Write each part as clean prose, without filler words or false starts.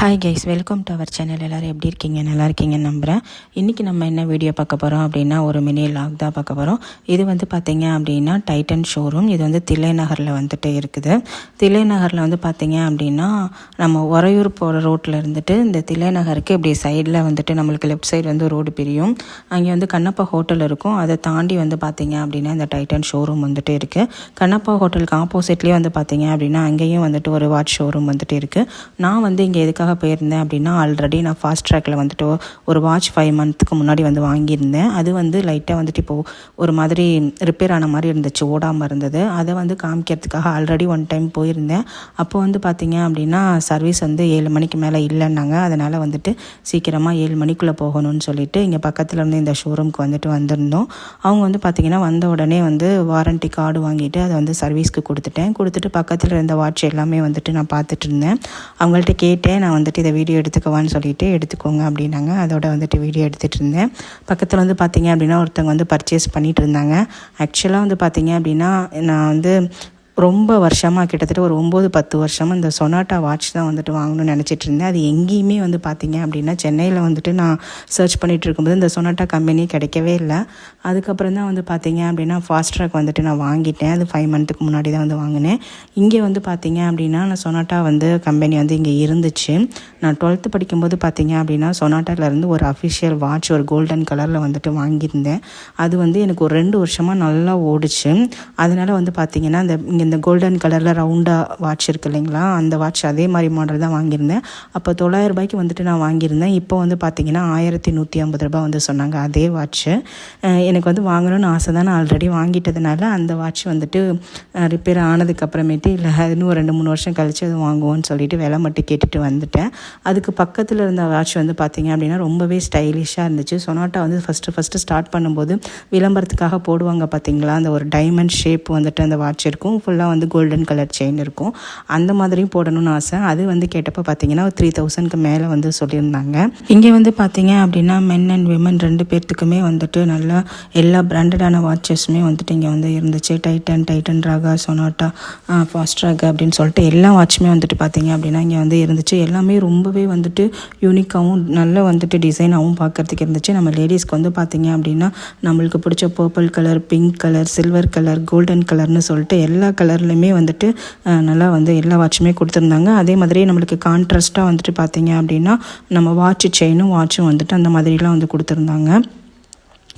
Hi guys, welcome to our channel. எல்லோரும் எப்படி இருக்கீங்க? நல்லா இருக்கீங்கன்னு நம்புகிறேன். இன்றைக்கி நம்ம என்ன வீடியோ பார்க்க போகிறோம் அப்படின்னா, ஒரு மினி லாக் தான் பார்க்க போகிறோம். இது வந்து பார்த்திங்க அப்படின்னா டைட்டன் ஷோரூம். இது வந்து தில்லை நகரில் வந்துட்டு இருக்குது. தில்லை நகரில் வந்து பார்த்திங்க அப்படின்னா நம்ம உறையூர் போகிற ரோட்டில் இருந்துட்டு இந்த தில்லை நகருக்கு இப்படி சைடில் வந்துட்டு நம்மளுக்கு லெஃப்ட் சைடு வந்து ரோடு பிரியும். அங்கே வந்து கண்ணப்பா ஹோட்டல் இருக்கும். அதை தாண்டி வந்து பார்த்திங்க அப்படின்னா இந்த டைட்டன் ஷோரூம் வந்துட்டு இருக்குது. கண்ணப்பா ஹோட்டலுக்கு ஆப்போசிட்லேயே வந்து பார்த்திங்க அப்படின்னா அங்கேயும் வந்துட்டு ஒரு வாட்ச் ஷோரூம் வந்துட்டு இருக்குது. நான் வந்து இங்கே எதுக்காக போயிருந்தேன் அப்படின்னா, ஆல்ரெடி நான் ஃபாஸ்ட் ட்ராக்கில் வந்துட்டு ஒரு வாட்ச் 5 மந்த்துக்கு முன்னாடி வந்து வாங்கியிருந்தேன். அது வந்து லைட்டாக வந்துட்டு இப்போது ஒரு மாதிரி ரிப்பேர் ஆன மாதிரி இருந்துச்சு, ஓடாமல் இருந்தது. அதை வந்து காமிக்கிறதுக்காக ஆல்ரெடி ஒன் டைம் போயிருந்தேன். அப்போ வந்து பார்த்திங்க அப்படின்னா சர்வீஸ் வந்து 7 மணிக்கு மேலே இல்லைன்னாங்க. அதனால் வந்துட்டு சீக்கிரமாக 7 மணிக்குள்ளே போகணும்னு சொல்லிட்டு இங்கே பக்கத்தில் இருந்து இந்த ஷோரூமுக்கு வந்துட்டு வந்திருந்தோம். அவங்க வந்து பார்த்திங்கன்னா வந்த உடனே வந்து வாரண்ட்டி கார்டு வாங்கிட்டு அதை வந்து சர்வீஸ்க்கு கொடுத்துட்டு பக்கத்தில் இருந்த வாட்ச் எல்லாமே வந்துட்டு நான் பார்த்துட்டு இருந்தேன். அவங்கள்ட்ட கேட்டேன், நான் வந்துட்டு இதை வீடியோ எடுத்துக்கவான்னு சொல்லிட்டு எடுத்துக்கோங்க அப்படின்னாங்க. அதோட வந்துட்டு வீடியோ எடுத்துகிட்டு இருந்தேன். பக்கத்தில் வந்து பார்த்திங்க அப்படின்னா ஒருத்தவங்க வந்து பர்ச்சேஸ் பண்ணிகிட்டு இருந்தாங்க. ஆக்சுவலாக வந்து பார்த்திங்க அப்படின்னா நான் வந்து ரொம்ப வருஷமாக கிட்டத்தட்ட ஒரு 9-10 வருஷமாக இந்த சொனாட்டா வாட்ச் தான் வந்துட்டு வாங்கணும்னு நினச்சிட்டு இருந்தேன். அது எங்கேயுமே வந்து பார்த்திங்க அப்படின்னா சென்னையில் வந்துட்டு நான் சர்ச் பண்ணிகிட்டு இருக்கும்போது இந்த சொனாட்டா கம்பெனி கிடைக்கவே இல்லை. அதுக்கப்புறம் தான் வந்து பார்த்திங்க அப்படின்னா ஃபாஸ்ட் ட்ராக் வந்துட்டு நான் வாங்கிட்டேன். அது 5 மந்த்துக்கு முன்னாடி தான் வந்து வாங்கினேன். இங்கே வந்து பார்த்திங்க அப்படின்னா நான் சொனாட்டா வந்து கம்பெனி வந்து இங்கே இருந்துச்சு. நான் 12th படிக்கும்போது பார்த்திங்க அப்படின்னா சொனாட்டாவிலேருந்து ஒரு அஃபிஷியல் வாட்ச் ஒரு கோல்டன் கலரில் வந்துட்டு வாங்கியிருந்தேன். அது வந்து எனக்கு ஒரு 2 வருஷமாக நல்லா ஓடிச்சு. அதனால் வந்து பார்த்திங்கன்னா இந்த கோல்டன் கலரில் ரவுண்டாக வாட்ச் இருக்குது இல்லைங்களா, அந்த வாட்ச் அதே மாதிரி மாடல் தான் வாங்கியிருந்தேன். அப்போ 900 ரூபாய்க்கு வந்துட்டு நான் வாங்கியிருந்தேன். இப்போ வந்து பார்த்திங்கன்னா 1150 ரூபாய் வந்து சொன்னாங்க அதே வாட்ச்சு. எனக்கு வந்து வாங்கணும்னு ஆசை தான். நான் ஆல்ரெடி வாங்கிட்டதுனால அந்த வாட்ச் வந்துட்டு ரிப்பேர் ஆனதுக்கப்புறமேட்டு இல்லை இன்னும் 2-3 வருஷம் கழித்து அது வாங்குவோன்னு சொல்லிட்டு விலை மட்டும் கேட்டுட்டு வந்துட்டேன். அதுக்கு பக்கத்தில் இருந்த வாட்ச் வந்து பார்த்திங்க அப்படின்னா ரொம்பவே ஸ்டைலிஷாக இருந்துச்சு. சொனாட்டா வந்து ஃபஸ்ட்டு ஸ்டார்ட் பண்ணும்போது விளம்பரத்துக்காக போடுவாங்க பார்த்திங்களா, அந்த ஒரு டைமண்ட் ஷேப் வந்துட்டு அந்த வாட்ச் இருக்கும். ஃபுல்லாக வந்து கோல்டன் கலர் செயின் இருக்கும். அந்த மாதிரியும் போடணும்னு ஆசை. அது வந்து கேட்டப்போ பார்த்திங்கன்னா 3000க்கு மேலே வந்து சொல்லியிருந்தாங்க. இங்கே வந்து பார்த்திங்க அப்படின்னா மென் அண்ட் விமன் 2 பேர்த்துக்குமே வந்துட்டு நல்லா எல்லா பிராண்டடான வாட்சஸுமே வந்துட்டு இங்கே வந்து இருந்துச்சு. Titan Raga, Sonata, Fastrack அப்படின்னு சொல்லிட்டு எல்லா வாட்சுமே வந்துட்டு பார்த்திங்க அப்படின்னா இங்கே வந்து இருந்துச்சு. எல்லாமே ரொம்பவே வந்துட்டு யூனிக்காகவும் நல்ல வந்துட்டு டிசைனாகவும் பார்க்குறதுக்கு இருந்துச்சு. நம்ம லேடிஸ்க்கு வந்து பார்த்திங்க அப்படின்னா நம்மளுக்கு பிடிச்ச purple colour, pink colour, silver colour, golden கலர்னு சொல்லிட்டு எல்லா கலர்லையுமே வந்துட்டு நல்லா வந்து எல்லா வாட்சுமே கொடுத்துருந்தாங்க. அதே மாதிரி நம்மளுக்கு கான்ட்ராஸ்ட்டாக வந்துட்டு பார்த்திங்க அப்படின்னா நம்ம வாட்சும் வந்துட்டு அந்த மாதிரிலாம் வந்து கொடுத்துருந்தாங்க.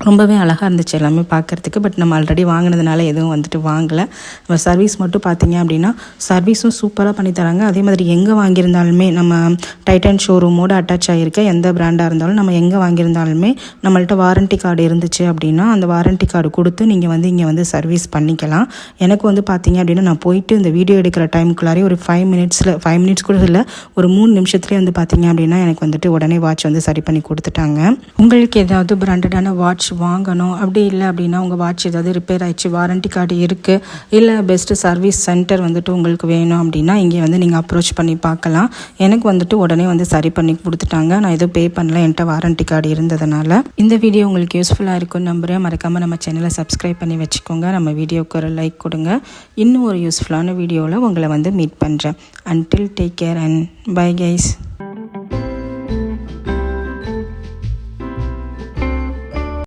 ரொம்பவே அழகாக இருந்துச்சு எல்லாமே பார்க்குறதுக்கு. பட் நம்ம ஆல்ரெடி வாங்கினதுனால எதுவும் வந்துட்டு வாங்கலை. நம்ம சர்வீஸ் மட்டும் பார்த்திங்க அப்படின்னா சர்வீஸும் சூப்பராக பண்ணி தராங்க. அதே மாதிரி எங்கே வாங்கியிருந்தாலுமே நம்ம டைட்டன் ஷோரூமோடு அட்டாச் ஆகிருக்க எந்த பிராண்டாக இருந்தாலும் நம்ம எங்கே வாங்கியிருந்தாலுமே நம்மள்ட்ட வாரண்ட்டி கார்டு இருந்துச்சு அப்படின்னா அந்த வாரண்ட்டி கார்டு கொடுத்து நீங்கள் வந்து இங்கே வந்து சர்வீஸ் பண்ணிக்கலாம். எனக்கு வந்து பார்த்திங்க அப்படின்னா நான் போயிட்டு இந்த வீடியோ எடுக்கிற டைமுக்குள்ளாரே ஒரு 5 மினிட்ஸ் கூட இல்லை, ஒரு 3 நிமிஷத்துலேயே வந்து பார்த்திங்க அப்படின்னா எனக்கு வந்துட்டு உடனே வாட்ச் வந்து சரி பண்ணி கொடுத்துட்டாங்க. உங்களுக்கு ஏதாவது பிராண்டடான வாட்ச் வாங்கணும் அப்படி இல்லை அப்படின்னா உங்கள் வாட்ச் ஏதாவது ரிப்பேர் ஆயிடுச்சு, வாரண்ட்டி கார்டு இருக்குது, இல்லை பெஸ்ட்டு சர்வீஸ் சென்டர் வந்துட்டு உங்களுக்கு வேணும் அப்படின்னா இங்கே வந்து நீங்கள் அப்ரோச் பண்ணி பார்க்கலாம். எனக்கு வந்துட்டு உடனே வந்து சரி பண்ணி கொடுத்துட்டாங்க. நான் எதுவும் பே பண்ணல, என்கிட்ட வாரண்ட்டி கார்டு இருந்ததுனால. இந்த வீடியோ உங்களுக்கு யூஸ்ஃபுல்லாக இருக்கும்னு நம்புகிறேன். மறக்காமல் நம்ம சேனலை சப்ஸ்கிரைப் பண்ணி வச்சுக்கோங்க. நம்ம வீடியோக்கு ஒரு லைக் கொடுங்க. இன்னும் ஒரு யூஸ்ஃபுல்லான வீடியோவில் உங்களை வந்து மீட் பண்ணுறேன். Until take care and bye guys.